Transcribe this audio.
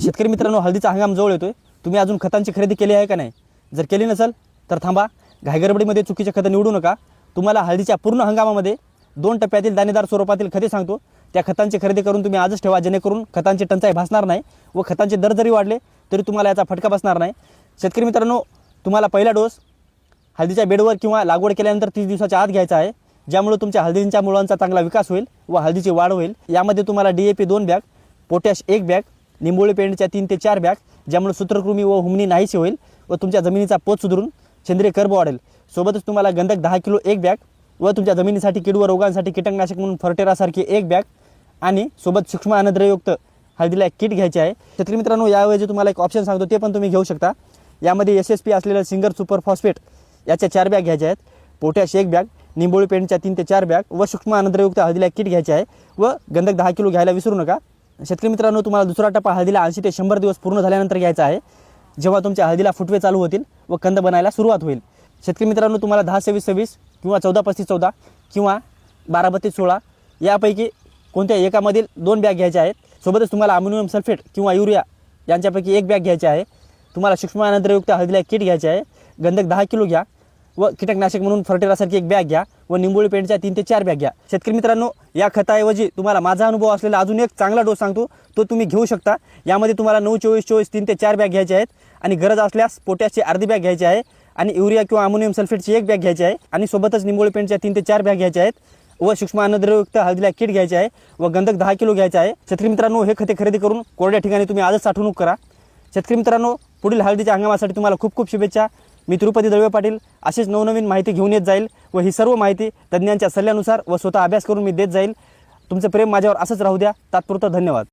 शेतकरी मित्रांनो, हळदीचा हंगाम जवळ येतोय. तुम्ही अजून खतांची खरेदी केली आहे का नाही? जर केली नसेल तर थांबा. घाईगडबडीमध्ये चुकीचे खतं निवडू नका. तुम्हाला हळदीच्या पूर्ण हंगामामध्ये 2 टप्प्यातील दाणेदार स्वरूपातील खते सांगतो. त्या खतांची खरेदी करून तुम्ही आजच ठेवा, जेणेकरून खतांची टंचाई भासणार नाही व खतांचे दर जरी वाढले तरी तुम्हाला याचा फटका बसणार नाही. शेतकरी मित्रांनो, तुम्हाला पहिला डोस हळदीच्या बेडवर किंवा लागवड केल्यानंतर 30 दिवसाच्या आत घ्यायचा आहे, ज्यामुळे तुमच्या हळदीच्या मुळांचा चांगला विकास होईल व हळदीची वाढ होईल. यामध्ये तुम्हाला DAP 2 बॅग, पोटॅश 1 बॅग, निंबोळी पेंडच्या 3 ते 4 बॅग, ज्यामुळे सूत्रकृमी व हुमणी नाहीशी होईल व तुमच्या जमिनीचा पोत सुधारून सेंद्रिय कर्ब वाढेल. सोबतच तुम्हाला गंधक 10 किलो 1 बॅग व तुमच्या जमिनीसाठी कीड व रोगांसाठी कीटकनाशक म्हणून फर्टेरासारखी 1 बॅग आणि सोबत सूक्ष्म अन्नद्रव्ययुक्त हळदीला एक किट घ्यायची आहे. शेतकरी मित्रांनो, याऐवजी तुम्हाला एक ऑप्शन सांगतो, ते पण तुम्ही घेऊ शकता. यामध्ये SSP असलेलं सिंगर सुपर फॉस्फेट याच्या 4 बॅग घ्यायच्या आहेत, पोटॅश 1 बॅग, निंबोळी पेंडच्या 3 ते 4 बॅग व सूक्ष्म अन्नद्रव्ययुक्त हळदीला एक किट घ्यायची आहे व गंधक 10 किलो घ्यायला विसरू नका. शेतकरी मित्रांनो, तुम्हाला दुसरा टप्पा हळदीला 80 ते 100 दिवस पूर्ण झाल्यानंतर घ्यायचा आहे, जेव्हा तुमच्या हळदीला फुटवे चालू होतील व कंद बनायला सुरुवात होईल. शेतकरी मित्रांनो, तुम्हाला 10-26-26 किंवा 14-35-14 किंवा 12-32-16 यापैकी कोणत्या एकामधील 2 बॅग घ्यायच्या आहेत. सोबतच तुम्हाला अमोनियम सल्फेट किंवा युरिया यांच्यापैकी 1 बॅग घ्यायची आहे. तुम्हाला सूक्ष्म अन्नद्रव्ययुक्त हळदीला एक किट घ्यायचे आहे. गंधक 10 किलो घ्या व कीटकनाशक म्हणून फर्टेरासारखी 1 बॅग घ्या व निंबोळी पेंडच्या 3 ते 4 बॅग घ्या. शेतकरी मित्रांनो, या खताऐवजी तुम्हाला माझा अनुभव असलेला अजून एक चांगला डोस सांगतो, तो तुम्ही घेऊ शकता. यामध्ये तुम्हाला 9-24-24 3 ते 4 बॅग घ्यायचे आहेत आणि गरज असल्यास पोटॅशची अर्धी बॅग घ्यायची आहे आणि युरिया किंवा अमोनियम सल्फेटची 1 बॅग घ्यायची आहे आणि सोबतच निंबोळी पेंडच्या 3 ते 4 बॅग घ्यायच्या आहेत व सूक्ष्म अन्नद्रव्ययुक्त हळदीला किट घ्यायचे आहे व गंधक 10 किलो घ्यायचा आहे. शेतकरी मित्रांनो, हे खते खरेदी करून कोरड्या ठिकाणी तुम्ही आजच साठवणूक करा. शेतकरी मित्रांनो, पुढील हळदीच्या हंगामासाठी तुम्हाला खूप खूप शुभेच्छा. मी तिरुपती दळवे पाटील अशीच नवनवीन माहिती घेऊन येत जाईल व ही सर्व माहिती तज्ज्ञांच्या सल्ल्यानुसार व स्वतः अभ्यास करून मी देत जाईल. तुमचं प्रेम माझ्यावर असंच राहू द्या. तात्पुरतं धन्यवाद.